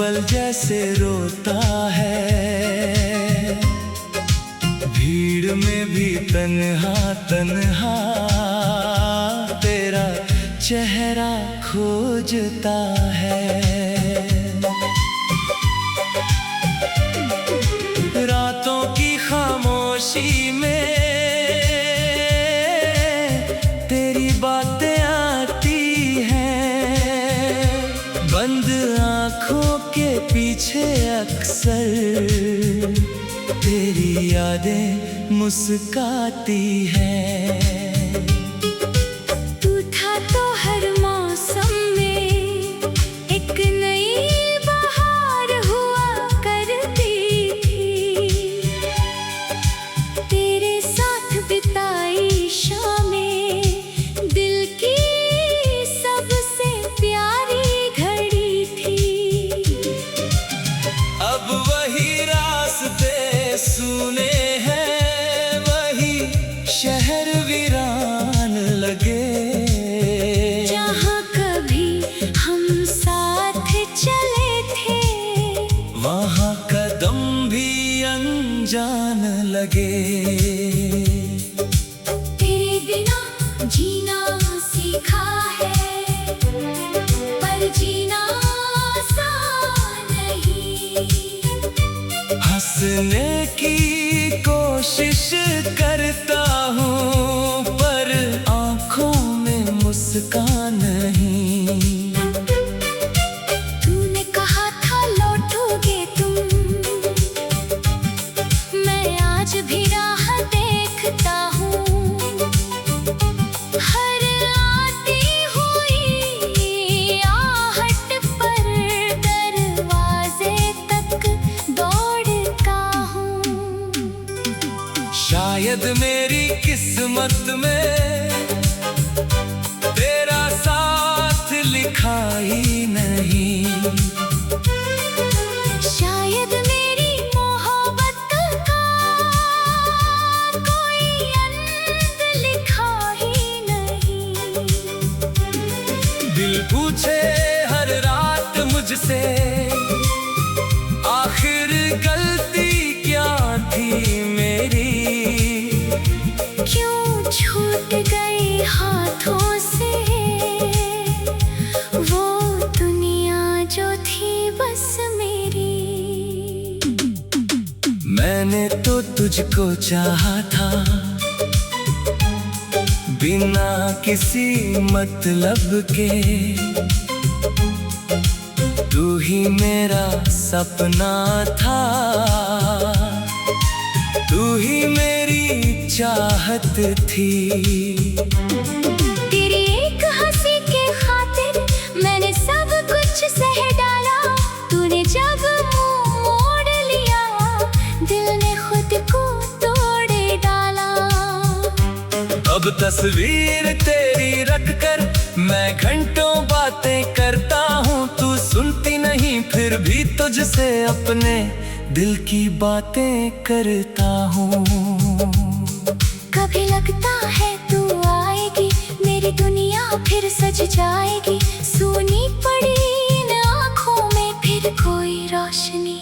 पल जैसे रोता है, भीड़ में भी तन्हा तन्हा तेरा चेहरा खोजता है। रातों की खामोशी में तेरी बातें आती हैं, बंद आँखों के पीछे अक्सर तेरी यादें मुस्काती हैं। तू था तो हर मौसम में एक नई बहार हुआ करती थी, तेरे साथ बिताई शामें दिल की सबसे प्यारी घड़ी थी। अब वही रास्ते सुने हैं, वही शहर वीरान लगे, जहाँ कभी हम साथ चले थे वहाँ कदम भी अनजान लगे। तेरे बिना जीना सीखा है, पर जीना आसान नहीं। हंसने की कोशिश करता हूँ पर आँखों में मुस्कान नहीं। तूने कहा था लौटोगे तुम, मैं आज भी राह देखता हूँ। हर आती हुई आहट पर दरवाजे तक दौड़ता हूँ। शायद मेरी किस्मत में तेरा साथ लिखा ही नहीं, शायद मेरी मोहब्बत का कोई अंत लिखा ही नहीं। दिल पूछे हर रात मुझसे आखिर गलती क्या थी मेरी, क्यों छूट गई हाथों से वो दुनिया जो थी बस मेरी। मैंने तो तुझको चाहा था बिना किसी मतलब के, तू ही मेरा सपना था, तू ही मेरी चाहत थी। तेरी एक हंसी के खातिर मैंने सब कुछ सह डाला, तूने जब मुंह मोड़ लिया दिल ने खुद को तोड़ डाला। अब तस्वीर तेरी रखकर मैं घंटों बातें करता हूँ, तू सुनती नहीं फिर भी तुझसे अपने दिल की बातें करता हूँ। कभी लगता है तू आएगी, मेरी दुनिया फिर सज जाएगी। सूनी पड़ी इन आँखों में फिर कोई रोशनी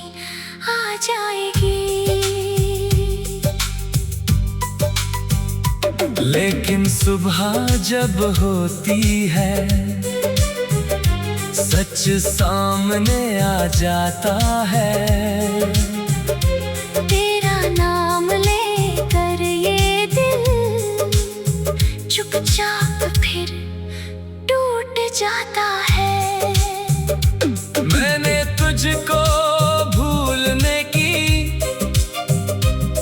आ जाएगी। लेकिन सुबह जब होती है सच सामने आ जाता है, तेरा नाम लेकर ये दिल चुपचाप फिर टूट जाता है। मैंने तुझको भूलने की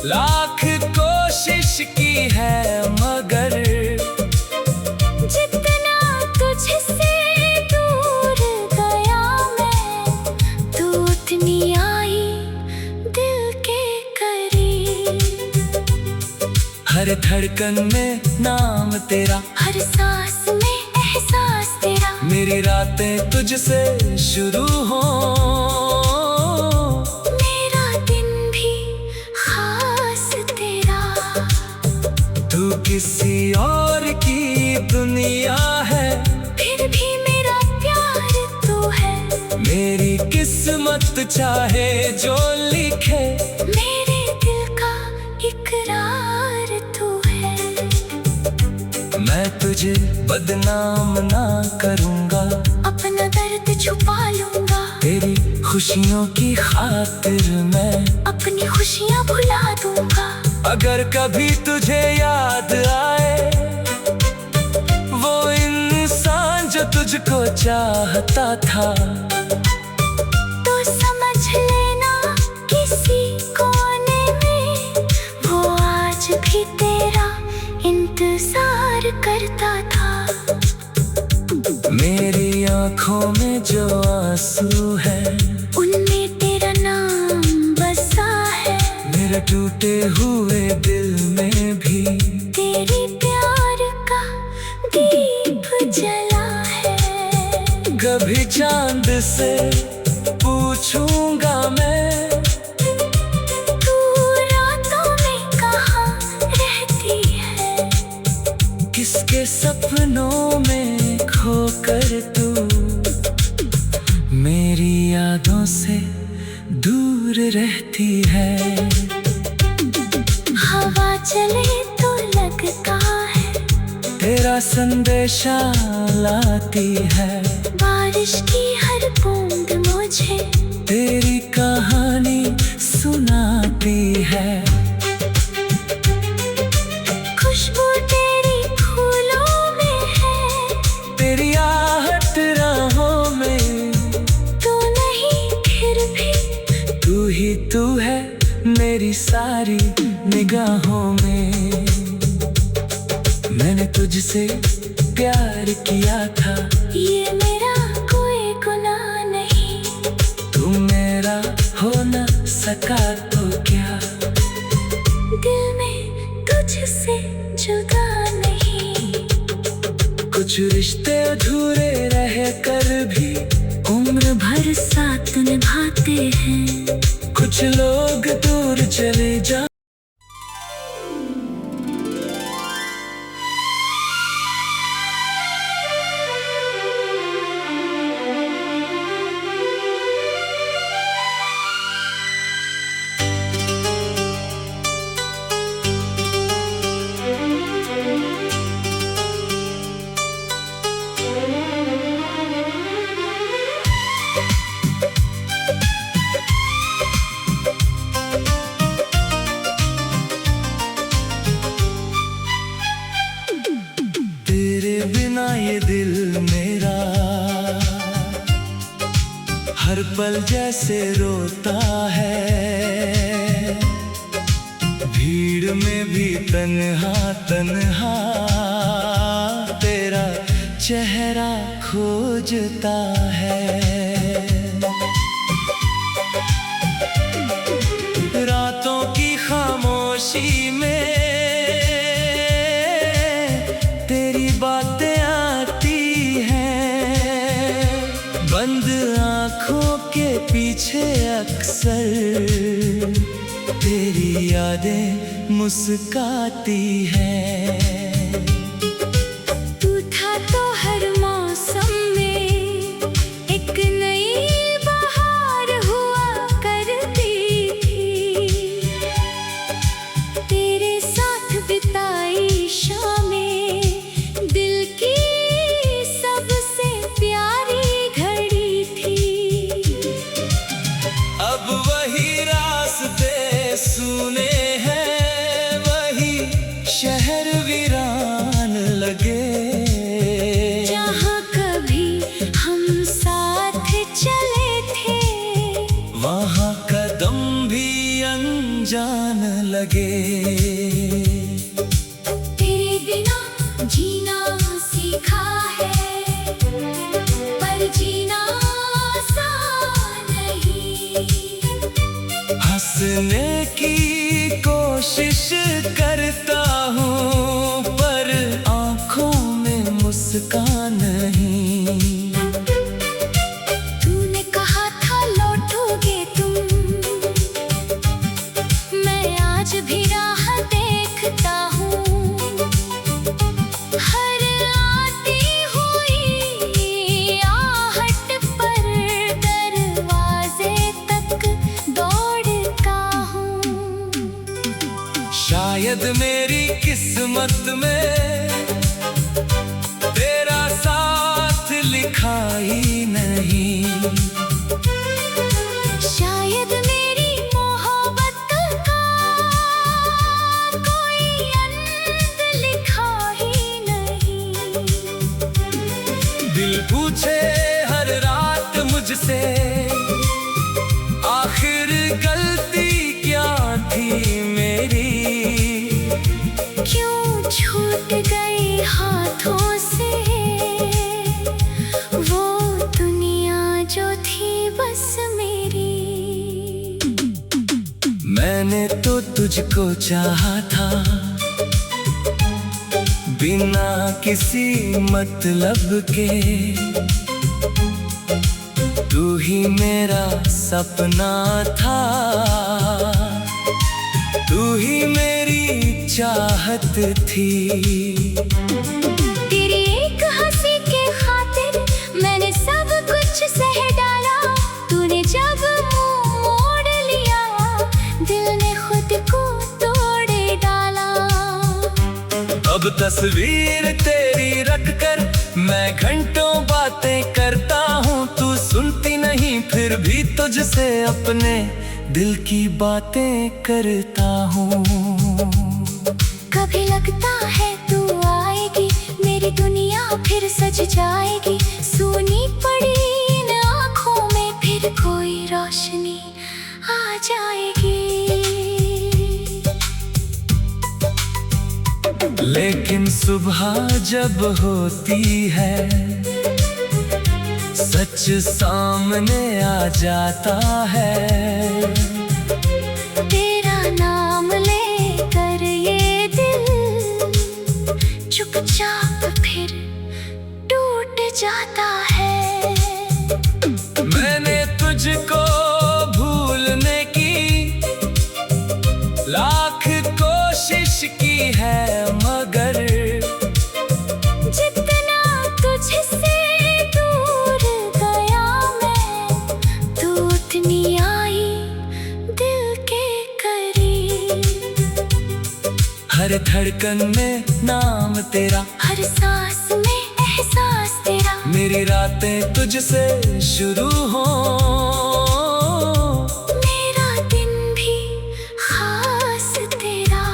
लाख कोशिश की है, मगर जितना तुझसे दूर गया मैं, तू उतनी आई दिल के करीब। हर धड़कन में नाम तेरा, हर सांस में एहसास तेरा, मेरी रातें तुझसे शुरू हो, मेरा दिन भी खास तेरा। तू किसी और की दुनिया है, फिर भी मेरा प्यार तू है। मेरी किस्मत चाहे जो लिखे, मेरे दिल का इकरार तू है। मैं तुझे बदनाम ना करूँगा, अपना दर्द छुपा लूंगा, तेरी खुशियों की खातिर मैं अपनी खुशियाँ भुला दूंगा। अगर कभी तुझे याद आए वो इंसान जो तुझको चाहता था, तो समझ लेना किसी कोने में वो आज भी तेरा इंतजार करता था। मेरी आंखों में जो आंसू है उनमें तेरा नाम बसा है, मेरे टूटे हुए दिल में भी तेरी प्यार का दीप जला है। कभी चांद से पूछूंगा मैं, तू रातों में कहाँ रहती है, किसके सपनों में खोकर तू मेरी यादों से दूर रहती है। हवा चले तो लगता है तेरा संदेशा लाती है, बारिश की हर बूंद मुझे तेरी कहानी सुनाती है। खुशबू तेरी फूलों में है, तेरी आहट राहों में, तू नहीं फिर भी तू ही तू है मेरी सारी निगाहों में। मैंने तुझसे प्यार किया था, ये मेरा कोई गुनाह नहीं, तू मेरा हो न सका तो क्या, दिल में तुझसे जुदा नहीं। कुछ रिश्ते अधूरे रह कर भी उम्र भर साथ निभाते हैं, कुछ लोग दूर चले जा। ये दिल मेरा हर पल जैसे रोता है, भीड़ में भी तन्हा तन्हा तेरा चेहरा खोजता है। रातों की खामोशी में तेरी बातें आती हैं, बंद आँखों के पीछे अक्सर तेरी यादें मुस्काती हैं। तू था तो हर मौसम में एक नई बहार हुआ करती थी, तेरे साथ बिताई शामें दिल की सबसे प्यारी घड़ी थी। अब वही रास्ते सुने हैं, वही शहर वीरान लगे, जहाँ कभी हम साथ चले थे वहाँ कदम भी अनजान लगे। तेरे बिना जीना सीखा है, पर जीना आसान नहीं। हंसने की कोशिश करता हूँ पर आँखों में मुस्कान नहीं। तूने कहा था लौटोगे तुम, मैं आज भी राह देखता हूँ, हर आती हुई आहट पर दरवाजा शायद मेरी किस्मत में तेरा साथ लिखा ही नहीं। शायद मेरी मोहब्बत का कोई अंत लिखा ही नहीं। दिल पूछे हर रात मुझसे, आखिर गलती क्या थी मेरी? क्यों छूट गई हाथों से वो दुनिया जो थी बस मेरी। मैंने तो तुझको चाहा था बिना किसी मतलब के, तू ही मेरा सपना था, तू ही मेरी चाहत थी। तेरी एक हंसी के खातिर मैंने सब कुछ सह डाला। तूने जब मुंह मोड़ लिया दिल ने खुद को तोड़ डाला। अब तस्वीर तेरी रख कर मैं घंटों बातें करता हूँ, तू सुनती नहीं फिर भी तुझसे अपने दिल की बातें करता हूँ। कभी लगता है तू आएगी, मेरी दुनिया फिर सज जाएगी। सूनी पड़ी इन आँखों में फिर कोई रोशनी आ जाएगी। लेकिन सुबह जब होती है सच सामने आ जाता है। तेरा नाम लेकर ये दिल चुपचाप फिर टूट जाता है। मैंने तुझको भूलने की लाख कोशिश की है, मगर जितना तुझसे दूर गया मैं, तू उतनी आई दिल के करीब। हर धड़कन में नाम तेरा, हर सांस में एहसास तेरा। मेरी रातें तुझसे शुरू हो, मेरा दिन भी खास तेरा।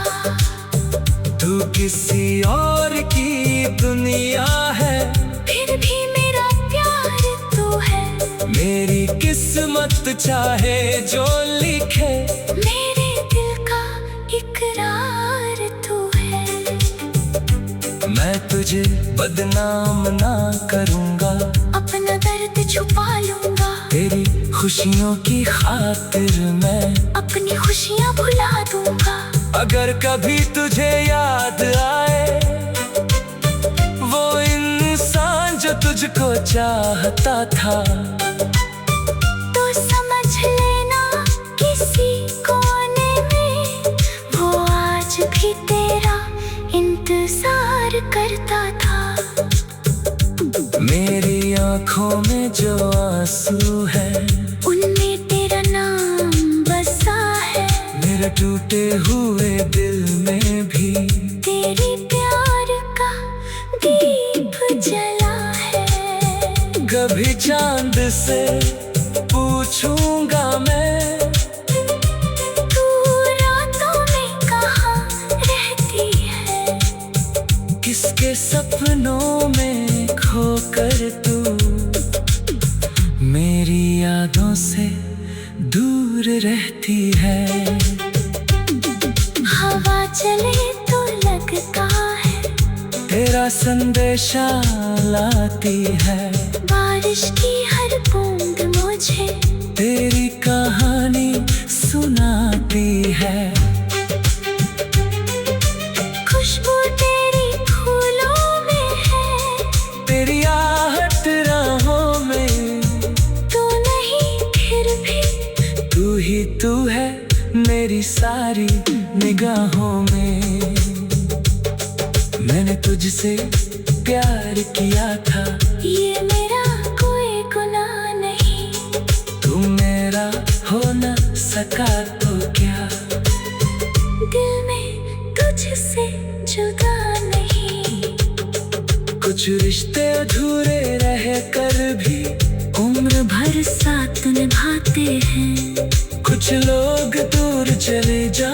तू किसी और की दुनिया है फिर भी मेरा प्यार तू है। मेरी किस्मत चाहे जो लिखे, मेरे दिल का इकरार तू है। मैं तुझे बदनाम ना करूँगा, अपना दर्द छुपा लूंगा। तेरी खुशियों की खातिर मैं अपनी खुशियाँ भुला दूंगा। अगर कभी तुझे याद आए वो इंसान जो तुझको चाहता था, तो समझ लेना किसी कोने में वो आज भी तेरा इंतजार करता था। मेरी आंखों में जो आंसू है उनमें तेरा नाम बसा है। मेरे टूटे हुए दिल में भी तेरी प्यार का दीप जला है। कभी चांद से पूछूंगा मैं, तू रातों में कहाँ रहती है? किसके सपनों में खोकर तू मेरी यादों से दूर रहती है। हवा चले तो लगता है तेरा संदेशा लाती है, बारिश की हर बूंद मुझे तेरी कहानी सुनाती है। खुशबू तेरी फूलों में है, तेरी आहट राहों में, तू नहीं फिर भी तू ही तू है मेरी सारी निगाहों में। मैंने तुझसे प्यार किया था, ये मेरा कोई गुनाह नहीं। तू मेरा हो न सका तो क्या, दिल में तुझसे जुदा नहीं। कुछ रिश्ते अधूरे रह कर भी उम्र भर साथ निभाते हैं। कुछ लोग दूर चले जा।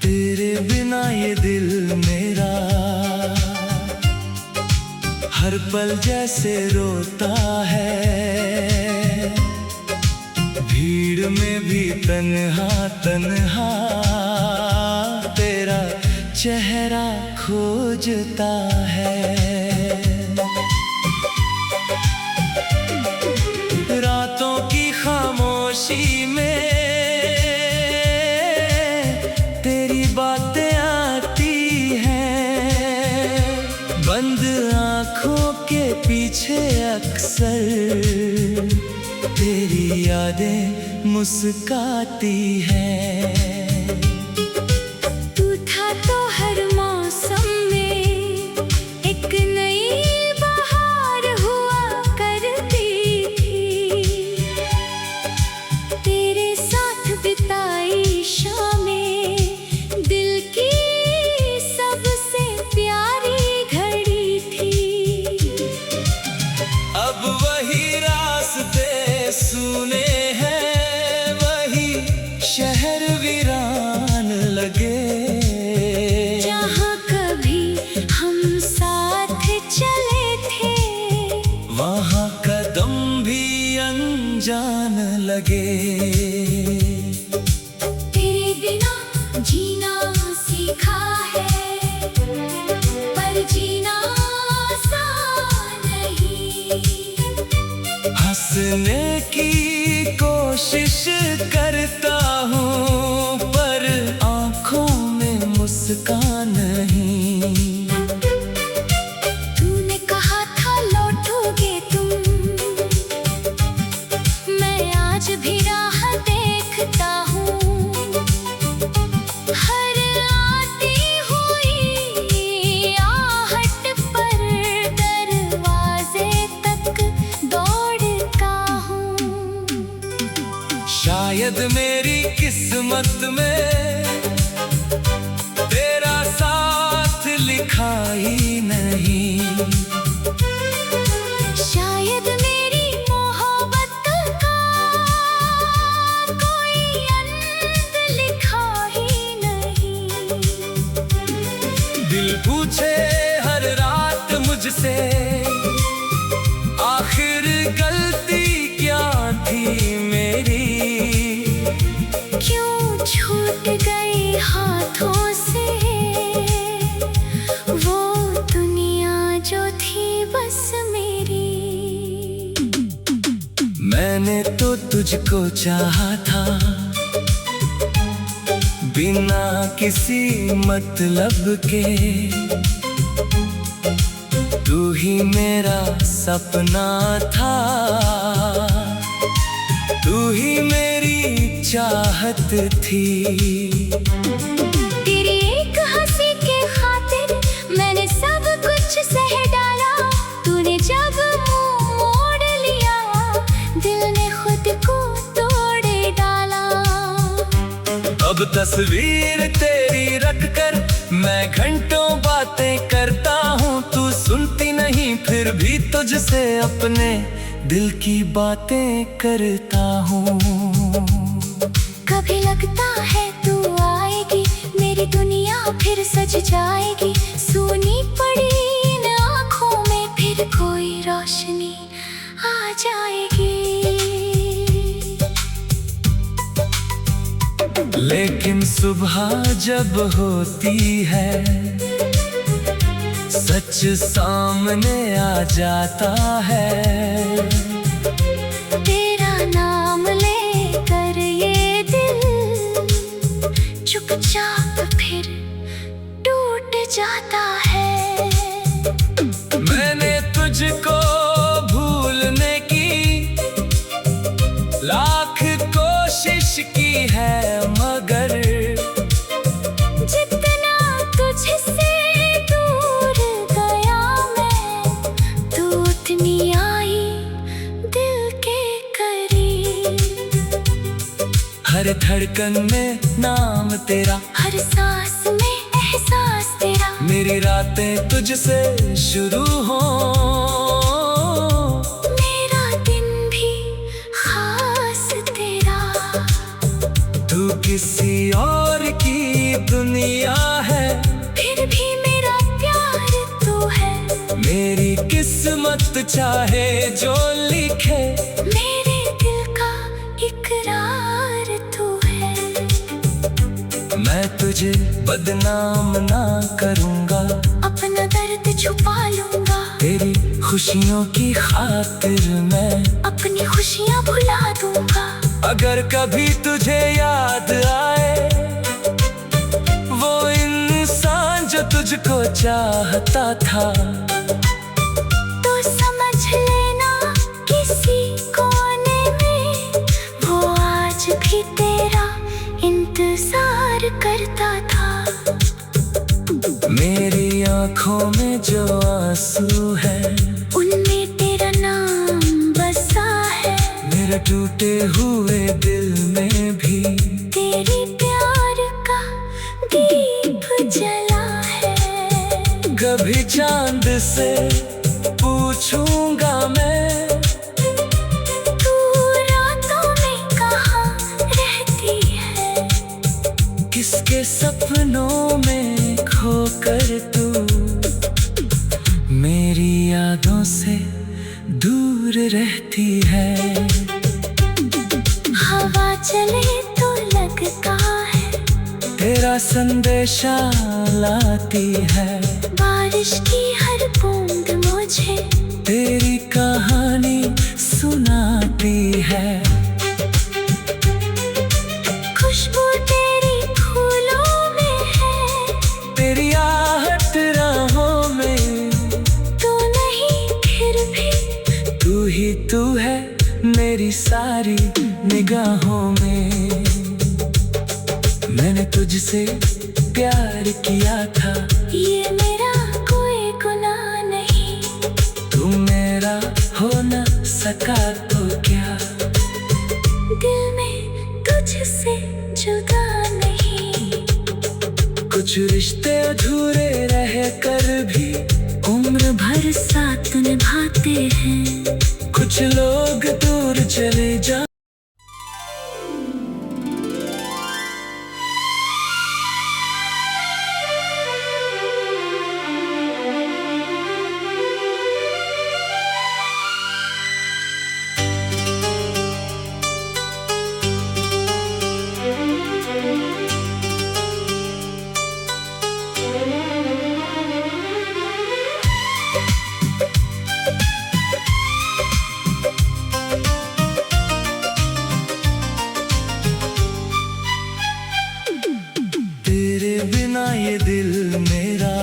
तेरे बिना ये दिल मेरा हर पल जैसे रोता है। भीड़ में भी तन्हा तन्हा तेरा चेहरा खोजता है। रातों की खामोशी में तेरी बातें आती हैं। बंद आँखों के पीछे अक्सर तेरी यादें मुस्काती हैं। तू था तो हर मौसम में एक नई बहार हुआ करती थी। तेरे साथ बिताई शामें दिल की सबसे प्यारी घड़ी थी। अब वही रास्ते सुने हैं, वही शहर वीरान लगे। जहाँ कभी हम साथ चले थे वहाँ कदम भी अनजान लगे। तेरे बिना जीना सीखा है पर जीना आसान नहीं। हंसने की कोशिश करता हूँ पर आँखों में मुस्कान नहीं। तूने कहा था लौटोगे तुम, मैं आज भी राह देखता हूँ। हर आती हुई आहट पर दरवाजे तक दौड़ता हूँ। शायद मेरी किस्मत में तेरा साथ लिखा ही नहीं। शायद मेरी मोहब्बत का कोई अंत लिखा ही नहीं। दिल पूछे हर रात मुझसे आखिर गलती क्या थी मेरी। क्यों छूट गई हाथों से वो दुनिया जो थी बस मेरी। मैंने तो तुझको चाहा था बिना किसी मतलब के। तू ही मेरा सपना था, तू ही मेरी चाहत थी। तेरी एक हंसी के खातिर मैंने सब कुछ सह डाला। तूने जब मुंह मोड़ लिया दिल ने खुद को तोड़ डाला। अब तस्वीर तेरी रख कर मैं घंटों बातें करता हूँ। तू सुनती नहीं फिर भी तुझसे अपने दिल की बातें करता हूँ। कभी लगता है तू आएगी मेरी दुनिया फिर सज जाएगी। सूनी पड़ी इन आँखों में फिर कोई रोशनी आ जाएगी। लेकिन सुबह जब होती है सच सामने आ जाता है। तेरा नाम लेकर ये दिल तुझको भूलने की लाख कोशिश की है, मगर जितना तुझसे दूर गया मैं, तू उतनी आई दिल के करीब। हर धड़कन में नाम तेरा, हर सांस में एहसास तेरा, मेरी रातें तुझसे शुरू हो, मेरा दिन भी खास तेरा। तू किसी और की दुनिया है, फिर भी मेरा प्यार तू है। मेरी किस्मत चाहे जो लिखे, मेरे दिल का इकरार तू है। मैं तुझे बदनाम ना करूँगा, अपना दर्द छुपा लूंगा, तेरी खुशियों की खातिर मैं अपनी खुशियाँ भुला दूंगा। अगर कभी तुझे याद आए वो इंसान जो तुझको चाहता था, तो समझ लेना किसी कोने में वो आज भी तेरा इंतजार करता था। मेरी आंखों में जो आंसू है, उनमें तेरा नाम बसा है। मेरे टूटे हुए दिल में भी तेरी प्यार का दीप जला है। कभी चांद से पूछूंगा मैं, तू रातों में कहाँ रहती है, किसके सपनों में खोकर तू मेरी यादों से दूर रहती है। हवा चले तो लगता है, तेरा संदेशा लाती है, बारिश की हर बूंद मुझे तेरी कहानी सुनाती है। खुशबू तेरी फूलों में है, तेरी आहट राहों में, तू नहीं फिर भी तू ही तू है मेरी सारी निगाहों में। मैंने तुझसे प्यार किया था, ये मेरा कोई गुनाह नहीं। तू मेरा हो न सका तो क्या, दिल में तुझसे जुदा नहीं। कुछ रिश्ते अधूरे रह कर भी उम्र भर साथ निभाते हैं। कुछ लोग दूर चले जा। ये दिल मेरा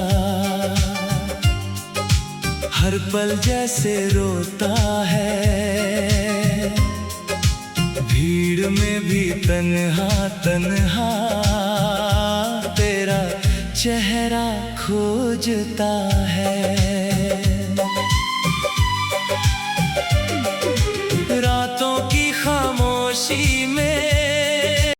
हर पल जैसे रोता है, भीड़ में भी तन्हा तन्हा तेरा चेहरा खोजता है।